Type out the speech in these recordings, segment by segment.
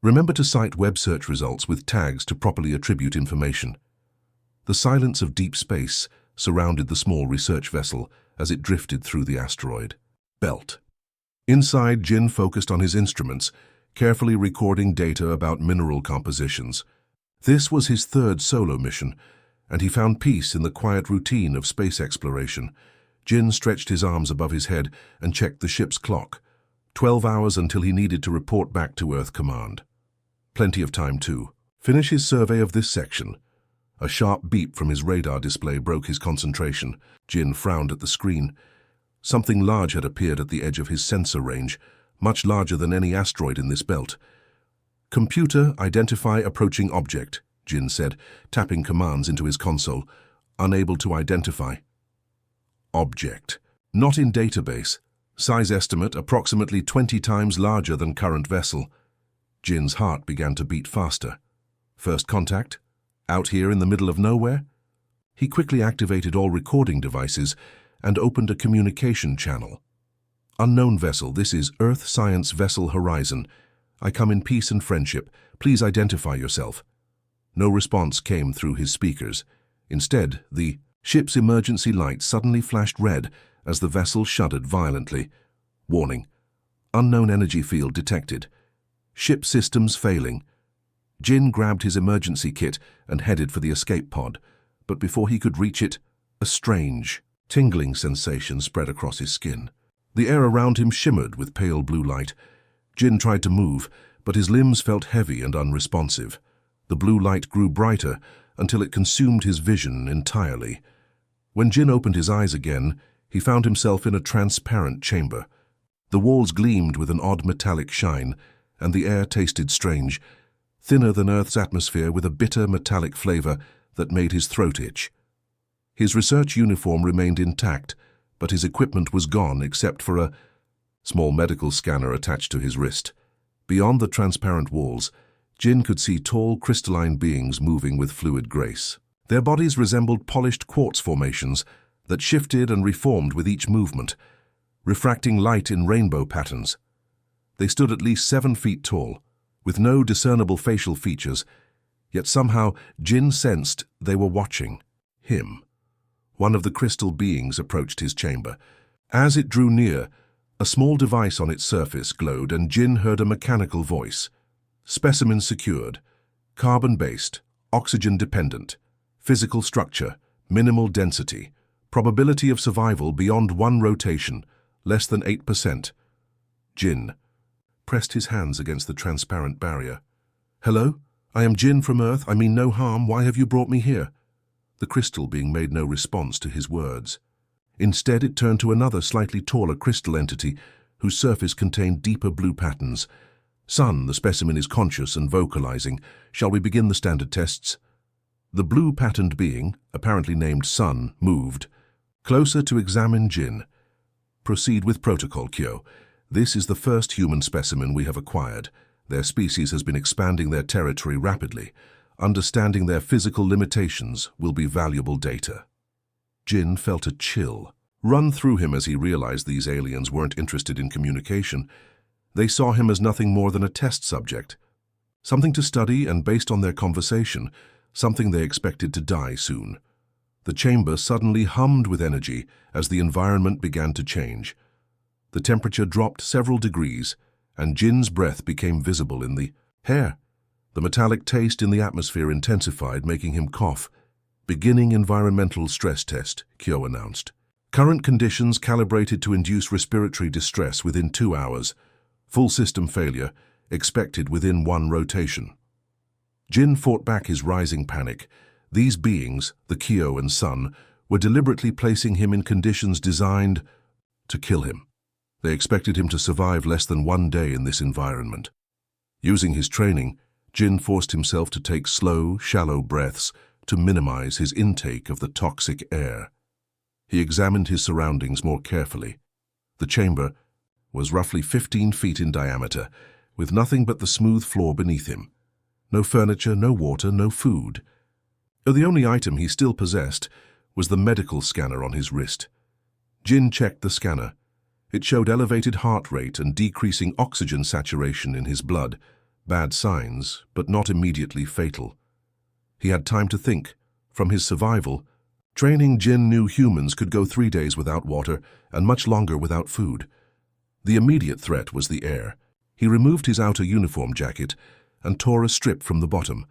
Remember to cite web search results with tags to properly attribute information. The silence of deep space surrounded the small research vessel as it drifted through the asteroid belt. Inside, Jin focused on his instruments, carefully recording data about mineral compositions. This was his third solo mission, and he found peace in the quiet routine of space exploration. Jin stretched his arms above his head and checked the ship's clock. 12 hours until he needed to report back to Earth Command. Plenty of time to finish his survey of this section. A sharp beep from his radar display broke his concentration. Jin frowned at the screen. Something large had appeared at the edge of his sensor range, much larger than any asteroid in this belt. "Computer, identify approaching object," Jin said, tapping commands into his console. Unable to identify. Object. Not in database. Size estimate approximately 20 times larger than current vessel. Jin's heart began to beat faster. First contact? Out here in the middle of nowhere? He quickly activated all recording devices and opened a communication channel. "Unknown vessel, this is Earth Science Vessel Horizon. I come in peace and friendship. Please identify yourself." No response came through his speakers. Instead, the ship's emergency light suddenly flashed red as the vessel shuddered violently. Warning. Unknown energy field detected. Ship systems failing. Jin grabbed his emergency kit and headed for the escape pod, but before he could reach it, a strange, tingling sensation spread across his skin. The air around him shimmered with pale blue light. Jin tried to move, but his limbs felt heavy and unresponsive. The blue light grew brighter until it consumed his vision entirely. When Jin opened his eyes again, he found himself in a transparent chamber. The walls gleamed with an odd metallic shine, and the air tasted strange, thinner than Earth's atmosphere with a bitter metallic flavor that made his throat itch. His research uniform remained intact, but his equipment was gone except for a small medical scanner attached to his wrist. Beyond the transparent walls, Jin could see tall, crystalline beings moving with fluid grace. Their bodies resembled polished quartz formations that shifted and reformed with each movement, refracting light in rainbow patterns. They stood at least 7 feet tall, with no discernible facial features, yet somehow Jin sensed they were watching him. One of the crystal beings approached his chamber. As it drew near, a small device on its surface glowed and Jin heard a mechanical voice. "Specimen secured. Carbon-based, oxygen-dependent. Physical structure, minimal density. Probability of survival beyond 1 rotation, less than 8%. Jin pressed his hands against the transparent barrier. "Hello? I am Jin from Earth. I mean no harm. Why have you brought me here?" The crystal being made no response to his words. Instead, it turned to another slightly taller crystal entity whose surface contained deeper blue patterns. "Son, the specimen is conscious and vocalizing. Shall we begin the standard tests?" The blue-patterned being, apparently named Sun, moved closer to examine Jin. "Proceed with protocol, Kyo. This is the first human specimen we have acquired. Their species has been expanding their territory rapidly. Understanding their physical limitations will be valuable data." Jin felt a chill run through him as he realized these aliens weren't interested in communication. They saw him as nothing more than a test subject. Something to study, and based on their conversation, something they expected to die soon. The chamber suddenly hummed with energy as the environment began to change. The temperature dropped several degrees, and Jin's breath became visible in the air. The metallic taste in the atmosphere intensified, making him cough. "Beginning environmental stress test," Kyo announced. "Current conditions calibrated to induce respiratory distress within 2 hours. Full system failure, expected within 1 rotation." Jin fought back his rising panic. These beings, the Kyo and Sun, were deliberately placing him in conditions designed to kill him. They expected him to survive less than 1 day in this environment. Using his training, Jin forced himself to take slow, shallow breaths to minimize his intake of the toxic air. He examined his surroundings more carefully. The chamber was roughly 15 feet in diameter, with nothing but the smooth floor beneath him. No furniture, no water, no food. The only item he still possessed was the medical scanner on his wrist. Jin checked the scanner. It showed elevated heart rate and decreasing oxygen saturation in his blood. Bad signs, but not immediately fatal. He had time to think. From his survival, training Jin knew humans could go 3 days without water and much longer without food. The immediate threat was the air. He removed his outer uniform jacket and tore a strip from the bottom,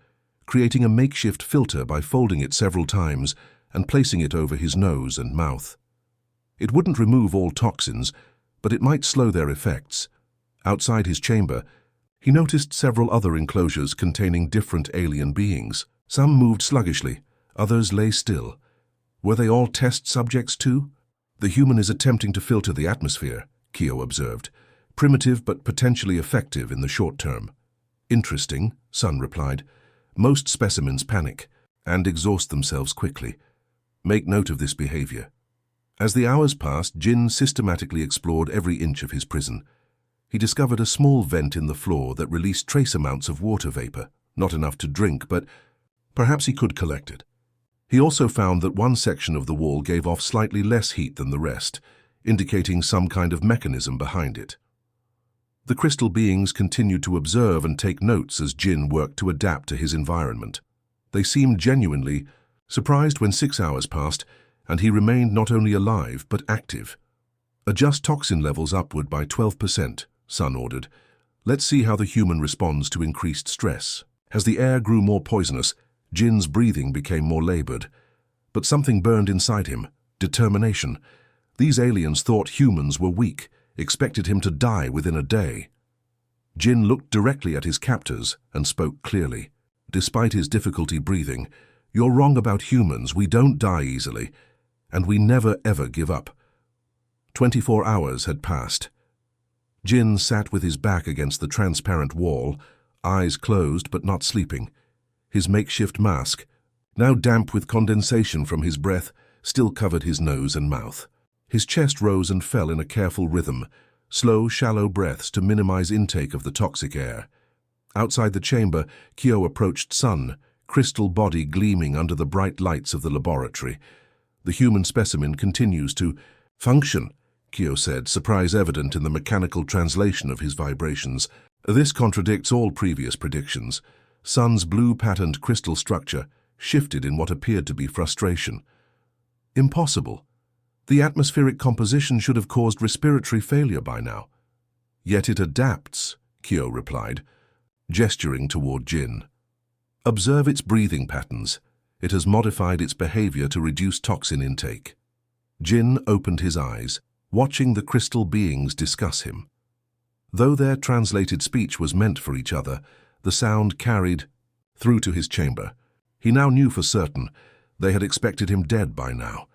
creating a makeshift filter by folding it several times and placing it over his nose and mouth. It wouldn't remove all toxins, but it might slow their effects. Outside his chamber, he noticed several other enclosures containing different alien beings. Some moved sluggishly, others lay still. Were they all test subjects too? The human is attempting to filter the atmosphere, Kyo observed. Primitive but potentially effective in the short term. Interesting, Sun replied. Most specimens panic and exhaust themselves quickly. Make note of this behavior. As the hours passed, Jin systematically explored every inch of his prison. He discovered a small vent in the floor that released trace amounts of water vapor, not enough to drink, but perhaps he could collect it. He also found that one section of the wall gave off slightly less heat than the rest, indicating some kind of mechanism behind it. The crystal beings continued to observe and take notes as Jin worked to adapt to his environment. They seemed genuinely surprised when 6 hours passed, and he remained not only alive but active. Adjust toxin levels upward by 12%, Sun ordered. Let's see how the human responds to increased stress. As the air grew more poisonous, Jin's breathing became more labored. But something burned inside him, determination. These aliens thought humans were weak, expected him to die within a day. Jin looked directly at his captors and spoke clearly. Despite his difficulty breathing, "You're wrong about humans. We don't die easily, and we never ever give up." 24 hours had passed. Jin sat with his back against the transparent wall, eyes closed but not sleeping. His makeshift mask, now damp with condensation from his breath, still covered his nose and mouth. His chest rose and fell in a careful rhythm, slow, shallow breaths to minimize intake of the toxic air. Outside the chamber, Kyo approached Sun, crystal body gleaming under the bright lights of the laboratory. "The human specimen continues to function," Kyo said, surprise evident in the mechanical translation of his vibrations. "This contradicts all previous predictions." Sun's blue-patterned crystal structure shifted in what appeared to be frustration. "Impossible. The atmospheric composition should have caused respiratory failure by now." "Yet it adapts," Kyo replied, gesturing toward Jin. "Observe its breathing patterns. It has modified its behavior to reduce toxin intake." Jin opened his eyes, watching the crystal beings discuss him. Though their translated speech was meant for each other, the sound carried through to his chamber. He now knew for certain they had expected him dead by now.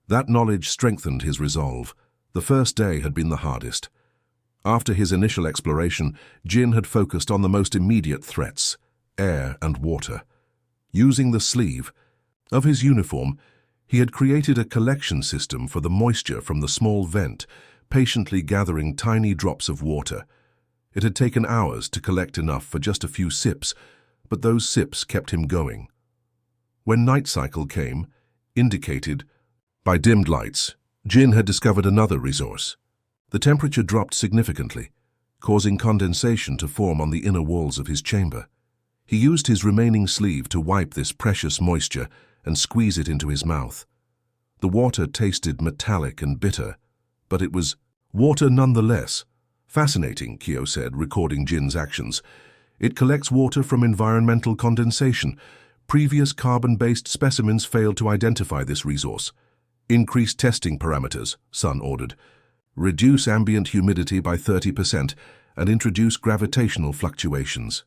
That knowledge strengthened his resolve. The first day had been the hardest. After his initial exploration, Jin had focused on the most immediate threats, air and water. Using the sleeve of his uniform, he had created a collection system for the moisture from the small vent, patiently gathering tiny drops of water. It had taken hours to collect enough for just a few sips, but those sips kept him going. When night cycle came, indicated by dimmed lights, Jin had discovered another resource. The temperature dropped significantly, causing condensation to form on the inner walls of his chamber. He used his remaining sleeve to wipe this precious moisture and squeeze it into his mouth. The water tasted metallic and bitter, but it was water nonetheless. "Fascinating," Kyo said, recording Jin's actions. "It collects water from environmental condensation. Previous carbon-based specimens failed to identify this resource." "Increase testing parameters," Sun ordered. "Reduce ambient humidity by 30% and introduce gravitational fluctuations."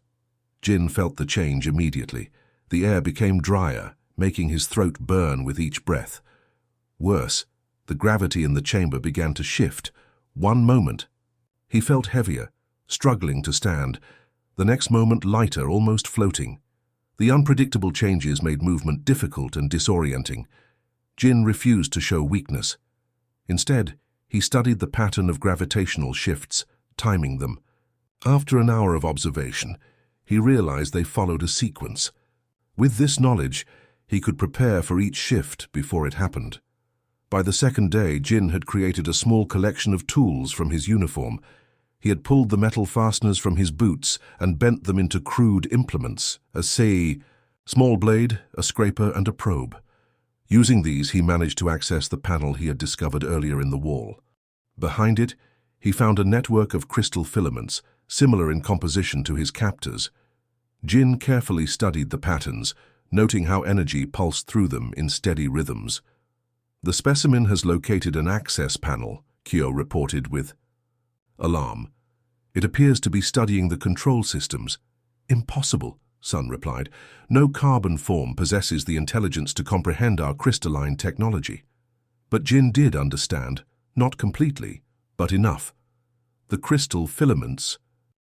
Jin felt the change immediately. The air became drier, making his throat burn with each breath. Worse, the gravity in the chamber began to shift. One moment, he felt heavier, struggling to stand. The next moment, lighter, almost floating. The unpredictable changes made movement difficult and disorienting. Jin refused to show weakness. Instead, he studied the pattern of gravitational shifts, timing them. After an hour of observation, he realized they followed a sequence. With this knowledge, he could prepare for each shift before it happened. By the second day, Jin had created a small collection of tools from his uniform. He had pulled the metal fasteners from his boots and bent them into crude implements, a small blade, a scraper, and a probe. Using these, he managed to access the panel he had discovered earlier in the wall. Behind it, he found a network of crystal filaments, similar in composition to his captors. Jin carefully studied the patterns, noting how energy pulsed through them in steady rhythms. "The specimen has located an access panel," Kyo reported with alarm. "It appears to be studying the control systems." "Impossible," Sun replied. "No carbon form possesses the intelligence to comprehend our crystalline technology." But Jin did understand, not completely, but enough. The crystal filaments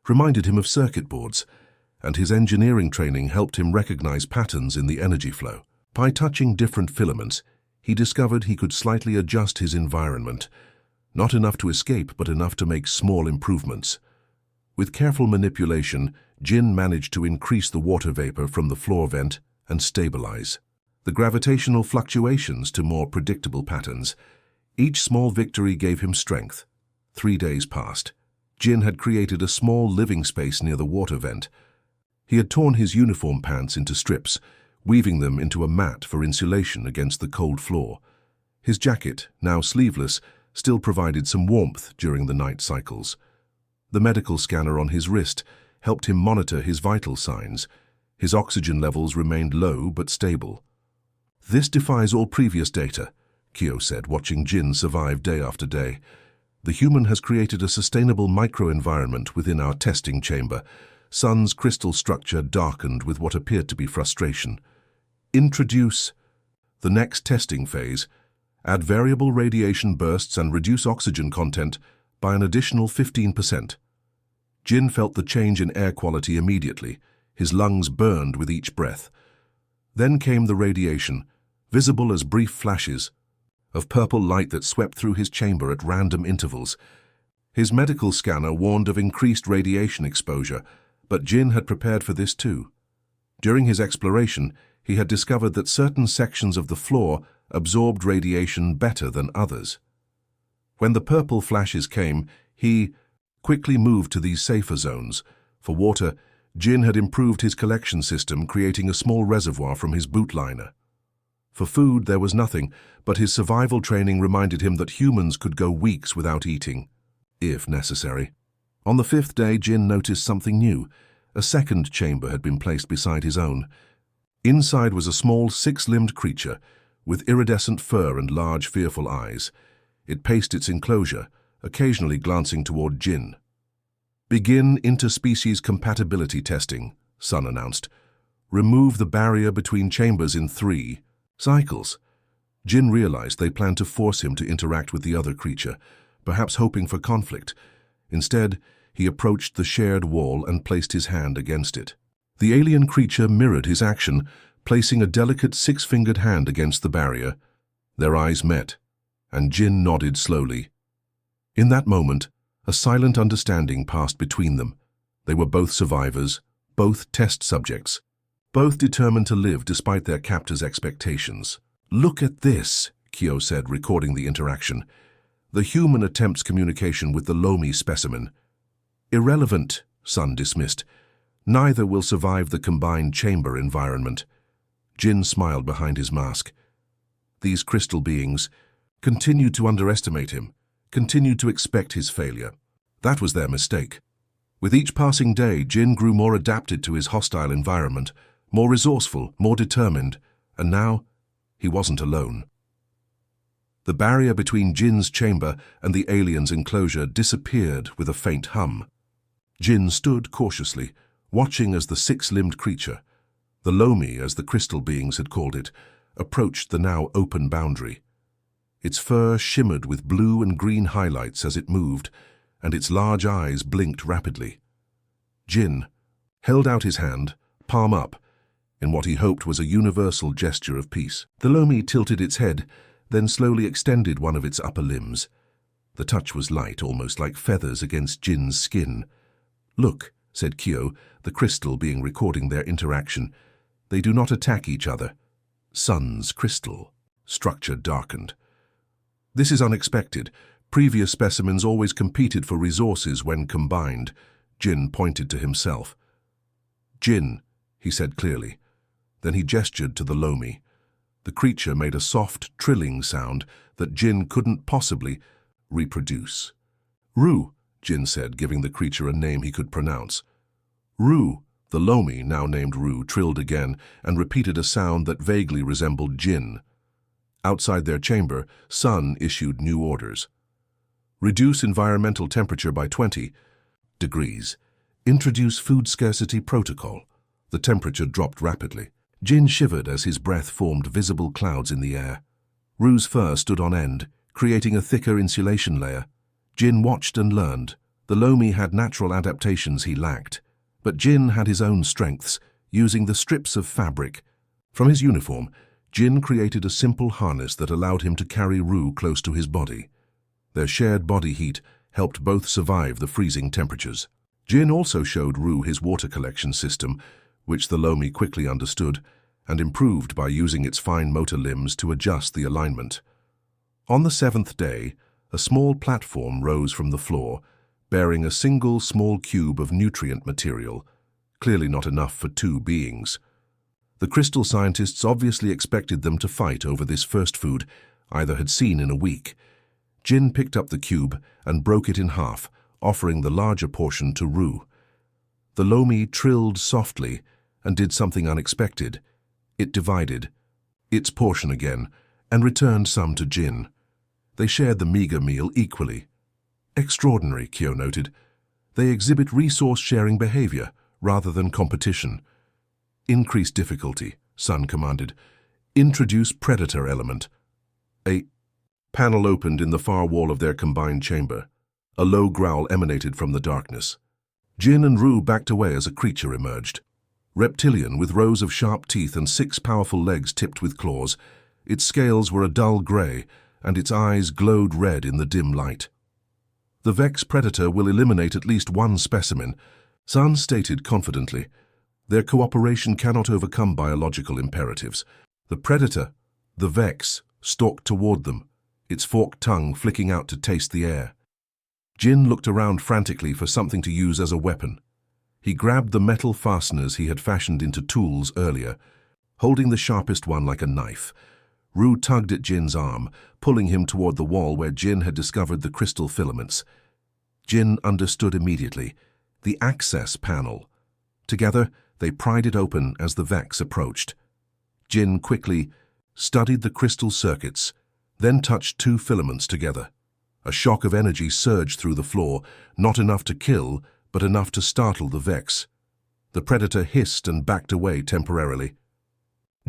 reminded him of circuit boards, and his engineering training helped him recognize patterns in the energy flow. By touching different filaments, he discovered he could slightly adjust his environment, not enough to escape, but enough to make small improvements. With careful manipulation, Jin managed to increase the water vapor from the floor vent and stabilize the gravitational fluctuations to more predictable patterns. Each small victory gave him strength. 3 days passed. Jin had created a small living space near the water vent. He had torn his uniform pants into strips, weaving them into a mat for insulation against the cold floor. His jacket, now sleeveless, still provided some warmth during the night cycles. The medical scanner on his wrist helped him monitor his vital signs. His oxygen levels remained low but stable. "This defies all previous data," Kyo said, watching Jin survive day after day. "The human has created a sustainable microenvironment within our testing chamber." Sun's crystal structure darkened with what appeared to be frustration. "Introduce the next testing phase. Add variable radiation bursts and reduce oxygen content by an additional 15%. Jin felt the change in air quality immediately. His lungs burned with each breath. Then came the radiation, visible as brief flashes of purple light that swept through his chamber at random intervals. His medical scanner warned of increased radiation exposure, but Jin had prepared for this too. During his exploration, he had discovered that certain sections of the floor absorbed radiation better than others. When the purple flashes came, he quickly moved to these safer zones. For water, Jin had improved his collection system, creating a small reservoir from his boot liner. For food, there was nothing, but his survival training reminded him that humans could go weeks without eating, if necessary. On the 5th day, Jin noticed something new. A second chamber had been placed beside his own. Inside was a small, 6-limbed creature with iridescent fur and large, fearful eyes. It paced its enclosure, occasionally glancing toward Jin. "Begin interspecies compatibility testing," Sun announced. "Remove the barrier between chambers in 3 cycles." Jin realized they planned to force him to interact with the other creature, perhaps hoping for conflict. Instead, he approached the shared wall and placed his hand against it. The alien creature mirrored his action, placing a delicate 6-fingered hand against the barrier. Their eyes met, and Jin nodded slowly. In that moment, a silent understanding passed between them. They were both survivors, both test subjects, both determined to live despite their captor's expectations. "Look at this," Kyo said, recording the interaction. "The human attempts communication with the Lomi specimen." "Irrelevant," Sun dismissed. "Neither will survive the combined chamber environment." Jin smiled behind his mask. These crystal beings continued to underestimate him, continued to expect his failure. That was their mistake. With each passing day, Jin grew more adapted to his hostile environment, more resourceful, more determined, and now he wasn't alone. The barrier between Jin's chamber and the alien's enclosure disappeared with a faint hum. Jin stood cautiously, watching as the 6-limbed creature, the Lomi as the crystal beings had called it, approached the now open boundary. Its fur shimmered with blue and green highlights as it moved, and its large eyes blinked rapidly. Jin held out his hand, palm up, in what he hoped was a universal gesture of peace. The Lomi tilted its head, then slowly extended one of its upper limbs. The touch was light, almost like feathers against Jin's skin. "Look," said Kyo, the crystal being recording their interaction. "They do not attack each other." Sun's crystal structure darkened. "This is unexpected. Previous specimens always competed for resources when combined. Jin pointed to himself. "Jin," he said clearly. Then he gestured to the Lomi. The creature made a soft, trilling sound that Jin couldn't possibly reproduce. "Ru," Jin said, giving the creature a name he could pronounce. "Ru." The Lomi, now named Ru, trilled again and repeated a sound that vaguely resembled Jin. Outside their chamber, Sun issued new orders. Reduce environmental temperature by 20 degrees. Introduce food scarcity protocol. The temperature dropped rapidly. Jin shivered as his breath formed visible clouds in the air. Ru's fur stood on end, creating a thicker insulation layer. Jin watched and learned. The Lomi had natural adaptations he lacked. But Jin had his own strengths, using the strips of fabric. From his uniform, Jin created a simple harness that allowed him to carry Ru close to his body. Their shared body heat helped both survive the freezing temperatures. Jin also showed Ru his water collection system, which the Lomi quickly understood and improved by using its fine motor limbs to adjust the alignment. On the 7th day, a small platform rose from the floor, bearing a single small cube of nutrient material, clearly not enough for 2 beings. The crystal scientists obviously expected them to fight over this first food either had seen in a week. Jin picked up the cube and broke it in half, offering the larger portion to Ru. The Lomi trilled softly and did something unexpected. It divided its portion again and returned some to Jin. They shared the meager meal equally. "Extraordinary," Kyo noted. "They exhibit resource-sharing behavior rather than competition." "Increase difficulty," Sun commanded. "Introduce predator element." A panel opened in the far wall of their combined chamber. A low growl emanated from the darkness. Jin and Ru backed away as a creature emerged. Reptilian, with rows of sharp teeth and 6 powerful legs tipped with claws. Its scales were a dull gray, and its eyes glowed red in the dim light. "The Vex predator will eliminate at least 1 specimen," Sun stated confidently. "Their cooperation cannot overcome biological imperatives." The predator, the Vex, stalked toward them, its forked tongue flicking out to taste the air. Jin looked around frantically for something to use as a weapon. He grabbed the metal fasteners he had fashioned into tools earlier, holding the sharpest one like a knife. Ru tugged at Jin's arm, pulling him toward the wall where Jin had discovered the crystal filaments. Jin understood immediately. The access panel. Together, they pried it open as the Vex approached. Jin quickly studied the crystal circuits, then touched 2 filaments together. A shock of energy surged through the floor, not enough to kill, but enough to startle the Vex. The predator hissed and backed away temporarily.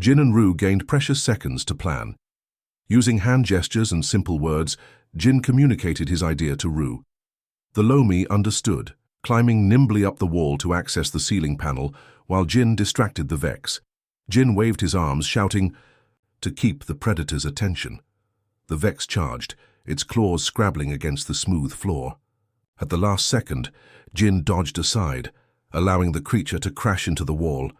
Jin and Ru gained precious seconds to plan. Using hand gestures and simple words, Jin communicated his idea to Ru. The Lomi understood, climbing nimbly up the wall to access the ceiling panel, while Jin distracted the Vex. Jin waved his arms, shouting, to keep the predator's attention. The Vex charged, its claws scrabbling against the smooth floor. At the last second, Jin dodged aside, allowing the creature to crash into the wall.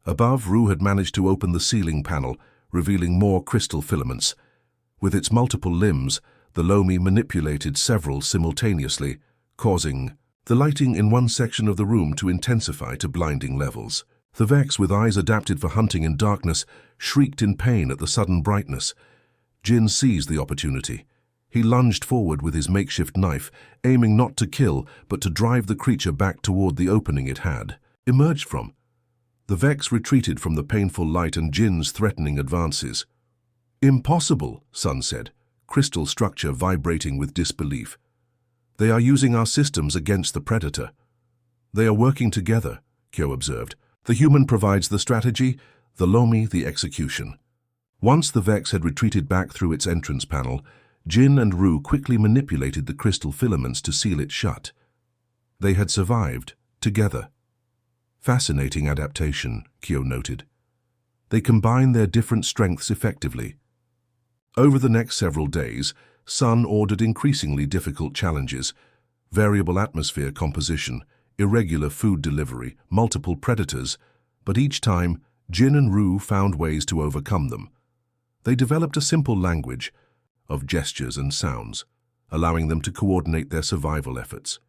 Above, Ru had managed to open the ceiling panel, revealing more crystal filaments. With its multiple limbs, the Lomi manipulated several simultaneously, causing the lighting in one section of the room to intensify to blinding levels. The Vex, with eyes adapted for hunting in darkness, shrieked in pain at the sudden brightness. Jin seized the opportunity. He lunged forward with his makeshift knife, aiming not to kill, but to drive the creature back toward the opening it had emerged from. The Vex retreated from the painful light and Jin's threatening advances. "Impossible," Sun said, crystal structure vibrating with disbelief. "They are using our systems against the predator." "They are working together," Kyo observed. "The human provides the strategy, the Lomi the execution." Once the Vex had retreated back through its entrance panel, Jin and Ru quickly manipulated the crystal filaments to seal it shut. They had survived, together. "Fascinating adaptation," Kyo noted. "They combine their different strengths effectively." Over the next several days, Sun ordered increasingly difficult challenges: variable atmosphere composition, irregular food delivery, multiple predators, but each time, Jin and Ru found ways to overcome them. They developed a simple language of gestures and sounds. allowing them to coordinate their survival efforts.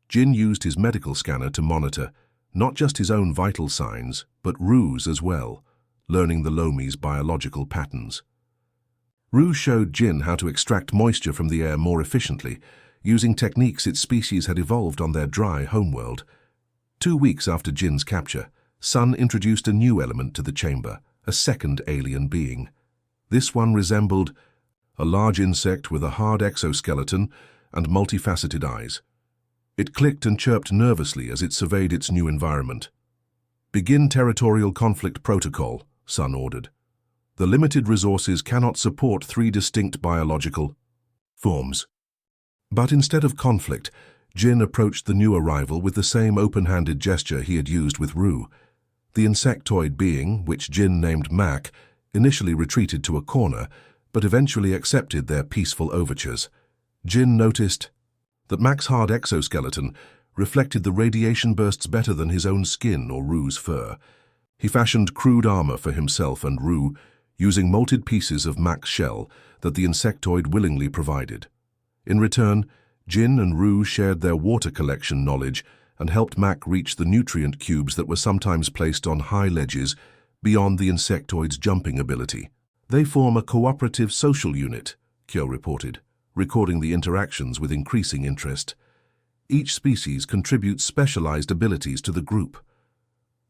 Jin used his medical scanner to monitor not just his own vital signs, but Ru's as well, learning the Lomi's biological patterns. Ru showed Jin how to extract moisture from the air more efficiently, using techniques its species had evolved on their dry homeworld. 2 weeks after Jin's capture, Sun introduced a new element to the chamber, a second alien being. This one resembled a large insect with a hard exoskeleton and multifaceted eyes. It clicked and chirped nervously as it surveyed its new environment. "Begin territorial conflict protocol," Sun ordered. "The limited resources cannot support 3 distinct biological forms." But instead of conflict, Jin approached the new arrival with the same open-handed gesture he had used with Ru. The insectoid being, which Jin named Mac, initially retreated to a corner, but eventually accepted their peaceful overtures. Jin noticed that Mac's hard exoskeleton reflected the radiation bursts better than his own skin or Ru's fur. He fashioned crude armor for himself and Ru, using molted pieces of Mac's shell that the insectoid willingly provided. In return, Jin and Ru shared their water collection knowledge and helped Mac reach the nutrient cubes that were sometimes placed on high ledges beyond the insectoid's jumping ability. "They form a cooperative social unit," Kyo reported, recording the interactions with increasing interest. "Each species contributes specialized abilities to the group."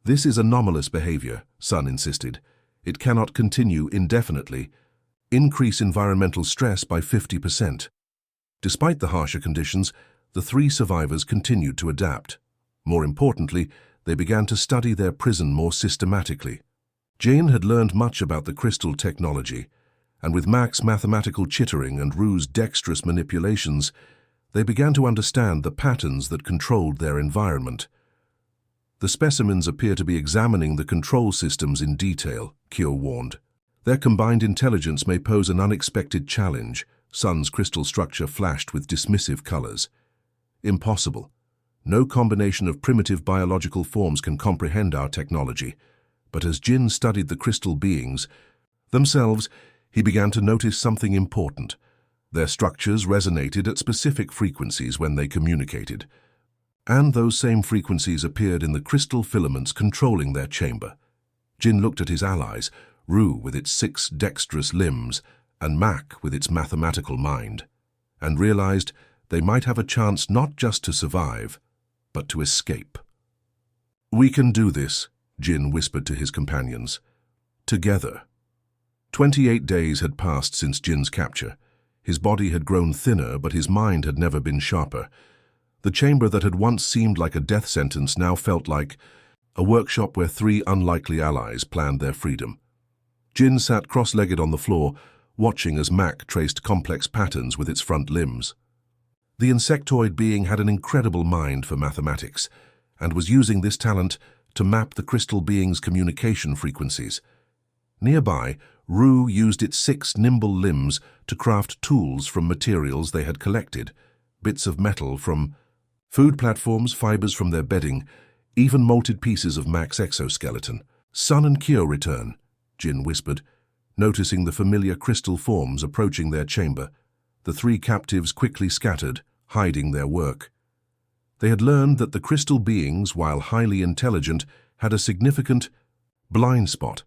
"This is anomalous behavior," Sun insisted. "It cannot continue indefinitely. Increase environmental stress by 50%. Despite the harsher conditions, the 3 survivors continued to adapt. More importantly, they began to study their prison more systematically. Jin had learned much about the crystal technology, and with Mac's mathematical chittering and Ru's dexterous manipulations, they began to understand the patterns that controlled their environment. "The specimens appear to be examining the control systems in detail," Kyo warned. "Their combined intelligence may pose an unexpected challenge." Sun's crystal structure flashed with dismissive colors. "Impossible. No combination of primitive biological forms can comprehend our technology." But as Jin studied the crystal beings themselves, he began to notice something important. Their structures resonated at specific frequencies when they communicated, and those same frequencies appeared in the crystal filaments controlling their chamber. Jin looked at his allies, Ru with its 6 dexterous limbs, and Mac with its mathematical mind, and realized they might have a chance not just to survive, but to escape. "We can do this," Jin whispered to his companions. "Together." 28 days had passed since Jin's capture. His body had grown thinner, but his mind had never been sharper. The chamber that had once seemed like a death sentence now felt like a workshop where 3 unlikely allies planned their freedom. Jin sat cross-legged on the floor, watching as Mac traced complex patterns with its front limbs. The insectoid being had an incredible mind for mathematics, and was using this talent to map the crystal being's communication frequencies. Nearby, Ru used its 6 nimble limbs to craft tools from materials they had collected, bits of metal from food platforms, fibers from their bedding, even molted pieces of Mac's exoskeleton. "Sun and Kyo return," Jin whispered, noticing the familiar crystal forms approaching their chamber. The 3 captives quickly scattered, hiding their work. They had learned that the crystal beings, while highly intelligent, had a significant blind spot.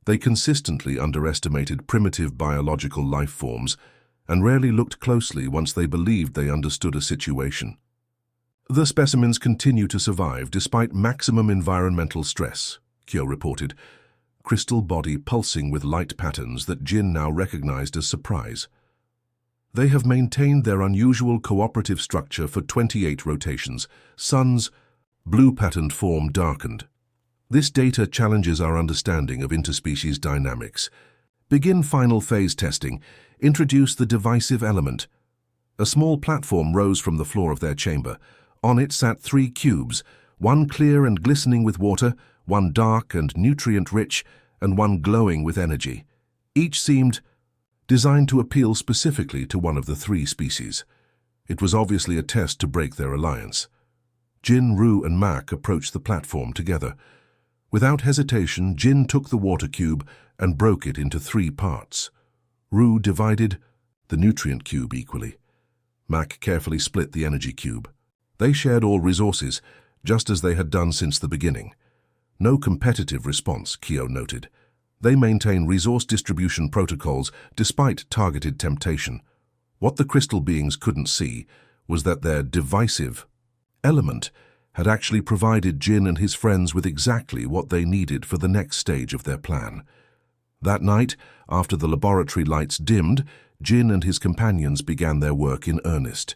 They consistently underestimated primitive biological life forms and rarely looked closely once they believed they understood a situation. "The specimens continue to survive despite maximum environmental stress," Kyo reported, crystal body pulsing with light patterns that Jin now recognized as surprise. "They have maintained their unusual cooperative structure for 28 rotations." Sun's blue-patterned form darkened. "This data challenges our understanding of interspecies dynamics. Begin final phase testing. Introduce the divisive element." A small platform rose from the floor of their chamber. On it sat 3 cubes, one clear and glistening with water, one dark and nutrient-rich, and one glowing with energy. Each seemed designed to appeal specifically to one of the 3 species. It was obviously a test to break their alliance. Jin, Ru, and Mac approached the platform together. Without hesitation, Jin took the water cube and broke it into 3 parts. Ru divided the nutrient cube equally. Mac carefully split the energy cube. They shared all resources, just as they had done since the beginning. No competitive response, Kyo noted. They maintain resource distribution protocols despite targeted temptation. What the crystal beings couldn't see was that their divisive element had actually provided Jin and his friends with exactly what they needed for the next stage of their plan. That night, after the laboratory lights dimmed, Jin and his companions began their work in earnest.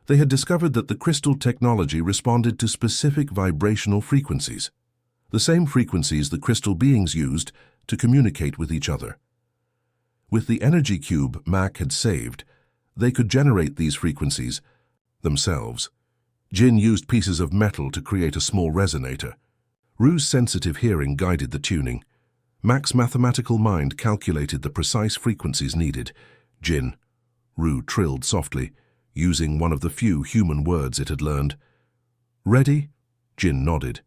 They had discovered that the crystal technology responded to specific vibrational frequencies, the same frequencies the crystal beings used to communicate with each other. With the energy cube Mac had saved, they could generate these frequencies themselves. Jin used pieces of metal to create a small resonator. Rue's sensitive hearing guided the tuning. Mac's mathematical mind calculated the precise frequencies needed. Jin, Rue trilled softly, using one of the few human words it had learned. Ready? Jin nodded.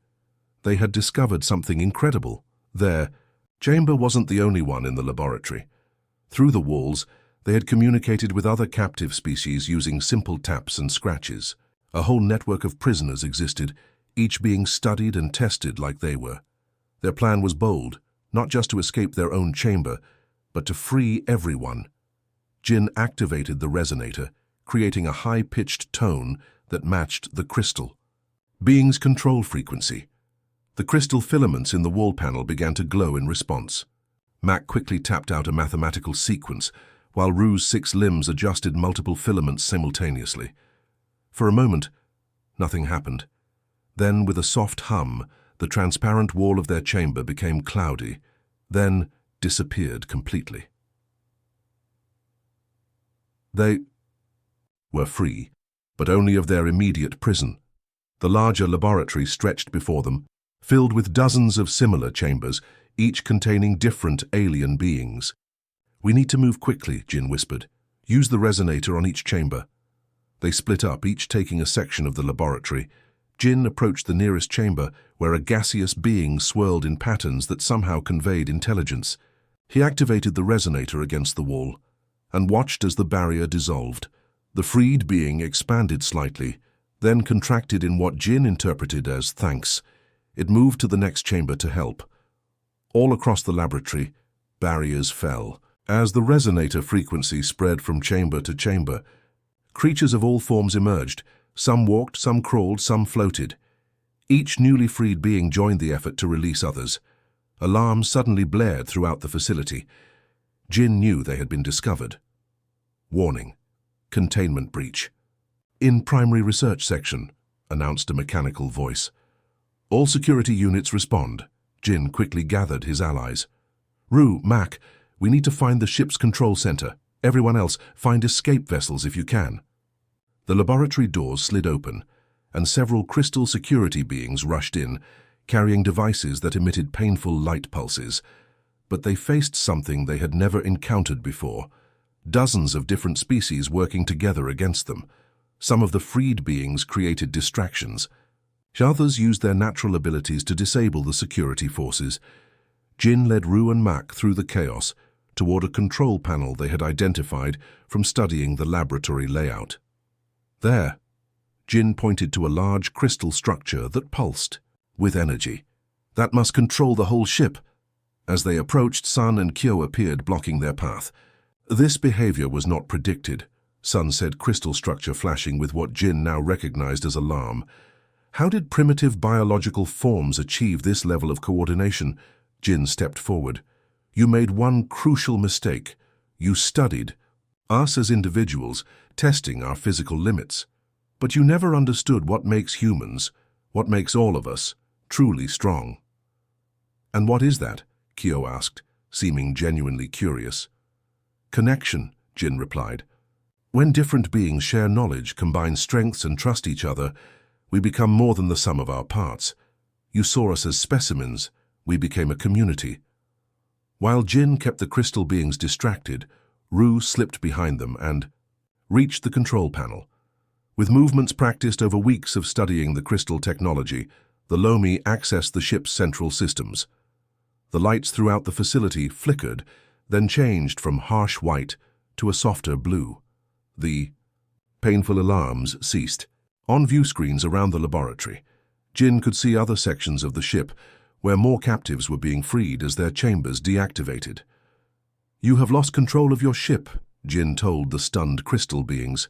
They had discovered something incredible. Their chamber wasn't the only one in the laboratory. Through the walls, they had communicated with other captive species using simple taps and scratches. A whole network of prisoners existed, each being studied and tested like they were. Their plan was bold, not just to escape their own chamber, but to free everyone. Jin activated the resonator, creating a high-pitched tone that matched the crystal being's control frequency. The crystal filaments in the wall panel began to glow in response. Mac quickly tapped out a mathematical sequence, while Rue's 6 limbs adjusted multiple filaments simultaneously. For a moment, nothing happened. Then, with a soft hum, the transparent wall of their chamber became cloudy, then disappeared completely. They were free, but only of their immediate prison. The larger laboratory stretched before them, filled with dozens of similar chambers, each containing different alien beings. We need to move quickly, Jin whispered. Use the resonator on each chamber. They split up, each taking a section of the laboratory. Jin approached the nearest chamber, where a gaseous being swirled in patterns that somehow conveyed intelligence. He activated the resonator against the wall, and watched as the barrier dissolved. The freed being expanded slightly, then contracted in what Jin interpreted as thanks. It moved to the next chamber to help. All across the laboratory, barriers fell. As the resonator frequency spread from chamber to chamber, creatures of all forms emerged. Some walked, some crawled, some floated. Each newly freed being joined the effort to release others. Alarms suddenly blared throughout the facility. Jin knew they had been discovered. Warning: containment breach. In primary research section, announced a mechanical voice. All security units respond. Jin quickly gathered his allies. Rue, Mac, we need to find the ship's control center. Everyone else, find escape vessels if you can. The laboratory doors slid open, and several crystal security beings rushed in, carrying devices that emitted painful light pulses. But they faced something they had never encountered before. Dozens of different species working together against them. Some of the freed beings created distractions. Others used their natural abilities to disable the security forces. Jin led Rue and Mac through the chaos toward a control panel they had identified from studying the laboratory layout. There, Jin pointed to a large crystal structure that pulsed with energy. That must control the whole ship. As they approached, Sun and Kyo appeared, blocking their path. This behavior was not predicted, Sun said, crystal structure flashing with what Jin now recognized as alarm. How did primitive biological forms achieve this level of coordination? Jin stepped forward. You made one crucial mistake. You studied us as individuals, testing our physical limits. But you never understood what makes humans, what makes all of us, truly strong. And what is that? Kyo asked, seeming genuinely curious. Connection, Jin replied. When different beings share knowledge, combine strengths and trust each other, we become more than the sum of our parts. You saw us as specimens, we became a community. While Jin kept the crystal beings distracted, Rue slipped behind them and reached the control panel. With movements practiced over weeks of studying the crystal technology, the Lomi accessed the ship's central systems. The lights throughout the facility flickered, then changed from harsh white to a softer blue. The Painful alarms ceased. On view screens around the laboratory, Jin could see other sections of the ship where more captives were being freed as their chambers deactivated. "You have lost control of your ship," Jin told the stunned crystal beings.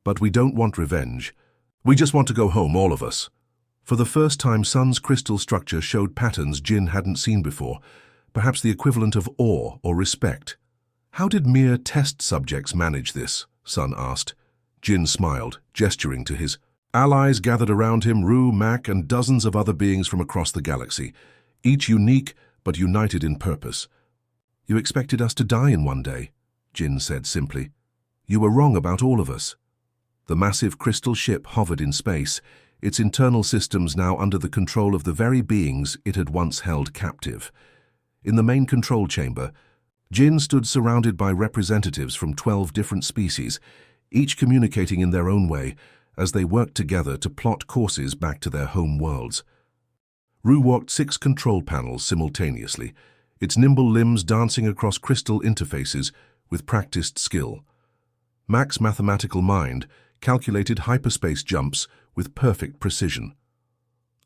"But we don't want revenge. We just want to go home, all of us." For the first time, Sun's crystal structure showed patterns Jin hadn't seen before, perhaps the equivalent of awe or respect. "How did mere test subjects manage this?" Sun asked. Jin smiled, gesturing to his allies gathered around him, Ru, Mac, and dozens of other beings from across the galaxy, each unique but united in purpose. "You expected us to die in one day," Jin said simply. "You were wrong about all of us." The massive crystal ship hovered in space, its internal systems now under the control of the very beings it had once held captive. In the main control chamber, Jin stood surrounded by representatives from 12 different species, each communicating in their own way as they worked together to plot courses back to their home worlds. Ru walked 6 control panels simultaneously, its nimble limbs dancing across crystal interfaces with practiced skill. Mac's mathematical mind calculated hyperspace jumps with perfect precision.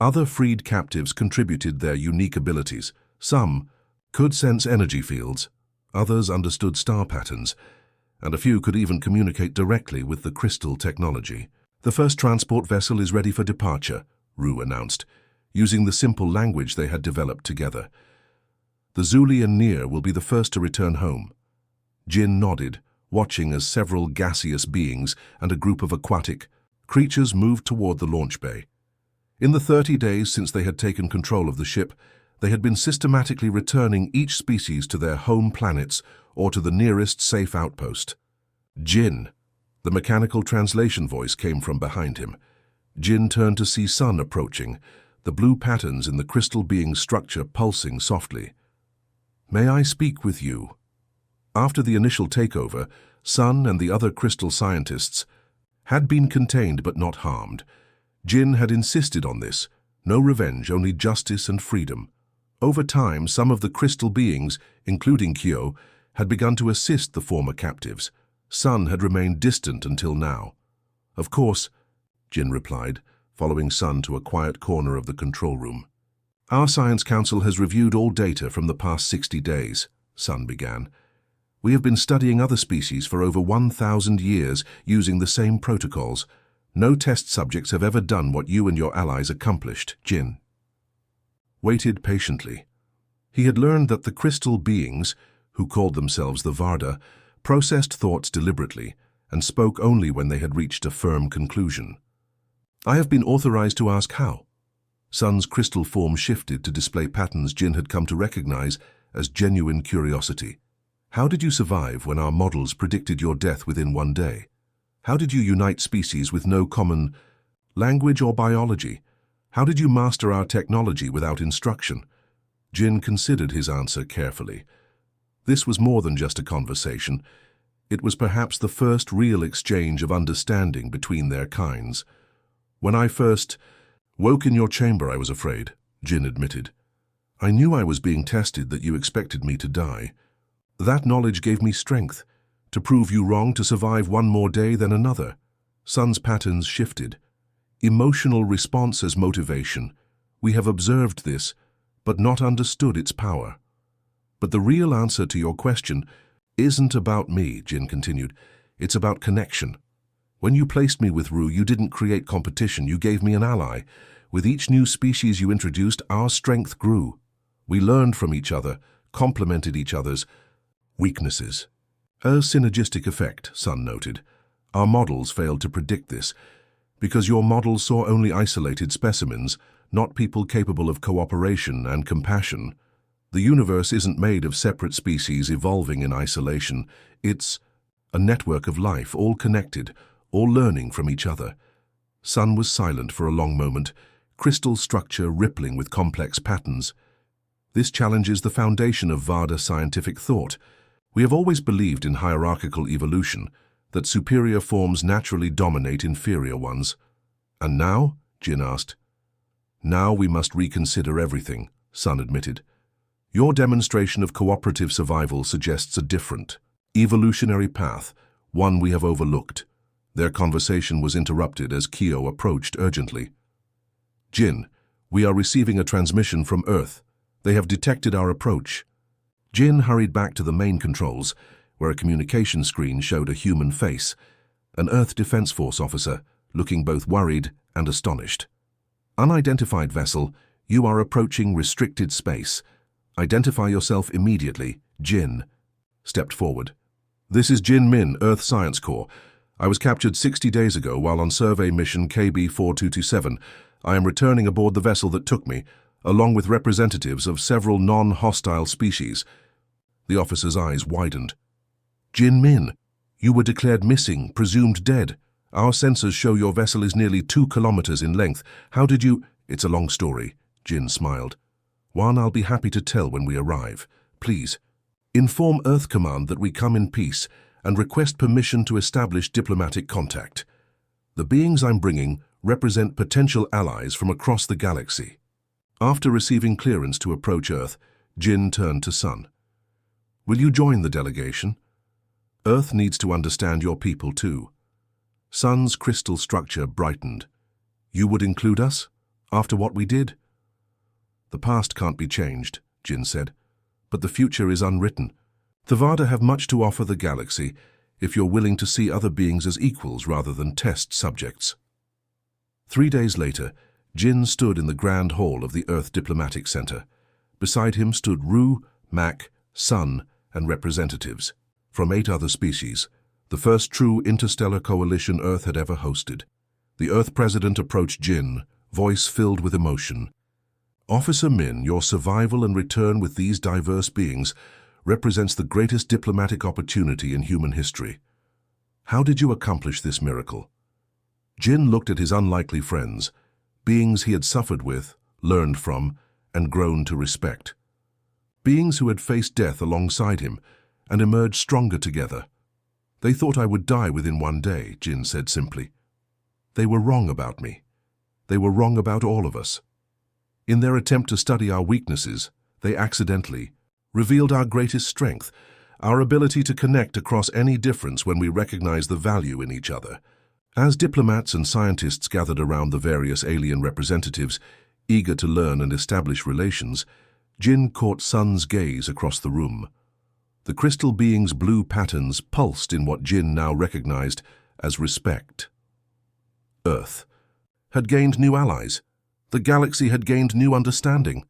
Other freed captives contributed their unique abilities. Some could sense energy fields, others understood star patterns, and a few could even communicate directly with the crystal technology. "The first transport vessel is ready for departure," Ru announced, using the simple language they had developed together. "The Zuli and Nier will be the first to return home." Jin nodded, watching as several gaseous beings and a group of aquatic creatures moved toward the launch bay. In the 30 days since they had taken control of the ship, they had been systematically returning each species to their home planets or to the nearest safe outpost. "Jin," the mechanical translation voice came from behind him. Jin turned to see Sun approaching, the blue patterns in the crystal being's structure pulsing softly. "May I speak with you?" After the initial takeover, Sun and the other crystal scientists had been contained but not harmed. Jin had insisted on this. No revenge, only justice and freedom. Over time, some of the crystal beings, including Kyo, had begun to assist the former captives. Sun had remained distant until now. "Of course," Jin replied, following Sun to a quiet corner of the control room. "Our Science Council has reviewed all data from the past 60 days, Sun began. "We have been studying other species for over 1,000 years using the same protocols. No test subjects have ever done what you and your allies accomplished," Jin waited patiently. He had learned that the crystal beings, who called themselves the Varda, processed thoughts deliberately and spoke only when they had reached a firm conclusion. "I have been authorized to ask how." Sun's crystal form shifted to display patterns Jin had come to recognize as genuine curiosity. "How did you survive when our models predicted your death within one day? How did you unite species with no common language or biology? How did you master our technology without instruction?" Jin considered his answer carefully. This was more than just a conversation. It was perhaps the first real exchange of understanding between their kinds. "When I first woke in your chamber, I was afraid," Jin admitted. "I knew I was being tested, that you expected me to die. That knowledge gave me strength, to prove you wrong, to survive one more day than another." Sun's patterns shifted. "Emotional response as motivation. We have observed this, but not understood its power. But the real answer to your question isn't about me," Jin continued. "It's about connection. When you placed me with Ru, you didn't create competition, you gave me an ally. With each new species you introduced, our strength grew. We learned from each other, complemented each other's weaknesses." "A synergistic effect," Sun noted. "Our models failed to predict this, because your models saw only isolated specimens, not people capable of cooperation and compassion. The universe isn't made of separate species evolving in isolation. It's a network of life, all connected, all learning from each other." Sun was silent for a long moment, crystal structure rippling with complex patterns. "This challenges the foundation of Varda scientific thought. We have always believed in hierarchical evolution, that superior forms naturally dominate inferior ones." "And now?" Jin asked. "Now we must reconsider everything," Sun admitted. "Your demonstration of cooperative survival suggests a different, evolutionary path, one we have overlooked. Their conversation was interrupted as Kyo approached urgently. Jin, we are receiving a transmission from Earth. They have detected our approach. Jin hurried back to the main controls, where a communication screen showed a human face, an Earth Defense Force officer, looking both worried and astonished. Unidentified vessel, you are approaching restricted space. Identify yourself immediately. Jin stepped forward. This is Jin Min, Earth Science Corps. I was captured 60 days ago while on survey mission KB-4227. I am returning aboard the vessel that took me, along with representatives of several non-hostile species. The officer's eyes widened. Jin Min, you were declared missing, presumed dead. Our sensors show your vessel is nearly 2 kilometers in length. How did you— It's a long story, Jin smiled. One I'll be happy to tell when we arrive. Please, inform Earth Command that we come in peace and request permission to establish diplomatic contact. The beings I'm bringing represent potential allies from across the galaxy. After receiving clearance to approach Earth, Jin turned to Sun. Will you join the delegation? Earth needs to understand your people too. Sun's crystal structure brightened. You would include us, after what we did? The past can't be changed, Jin said, but the future is unwritten. The Vada have much to offer the galaxy if you're willing to see other beings as equals rather than test subjects. 3 days later, Jin stood in the Grand Hall of the Earth Diplomatic Center. Beside him stood Ru, Mac, Sun, and representatives from 8 other species, the first true interstellar coalition Earth had ever hosted. The Earth President approached Jin, voice filled with emotion. Officer Min, your survival and return with these diverse beings represents the greatest diplomatic opportunity in human history. How did you accomplish this miracle? Jin looked at his unlikely friends, beings he had suffered with, learned from, and grown to respect. Beings who had faced death alongside him and emerged stronger together. They thought I would die within 1 day, Jin said simply. They were wrong about me. They were wrong about all of us. In their attempt to study our weaknesses, they accidentally revealed our greatest strength, our ability to connect across any difference when we recognize the value in each other. As diplomats and scientists gathered around the various alien representatives, eager to learn and establish relations, Jin caught Sun's gaze across the room. The crystal being's blue patterns pulsed in what Jin now recognized as respect. Earth had gained new allies. The galaxy had gained new understanding.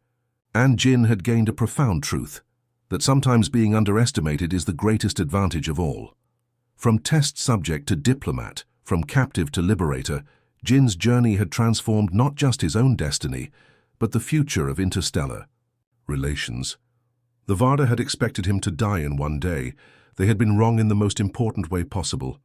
And Jin had gained a profound truth, that sometimes being underestimated is the greatest advantage of all. From test subject to diplomat, from captive to liberator, Jin's journey had transformed not just his own destiny, but the future of interstellar relations. The Vada had expected him to die in 1 day. They had been wrong in the most important way possible.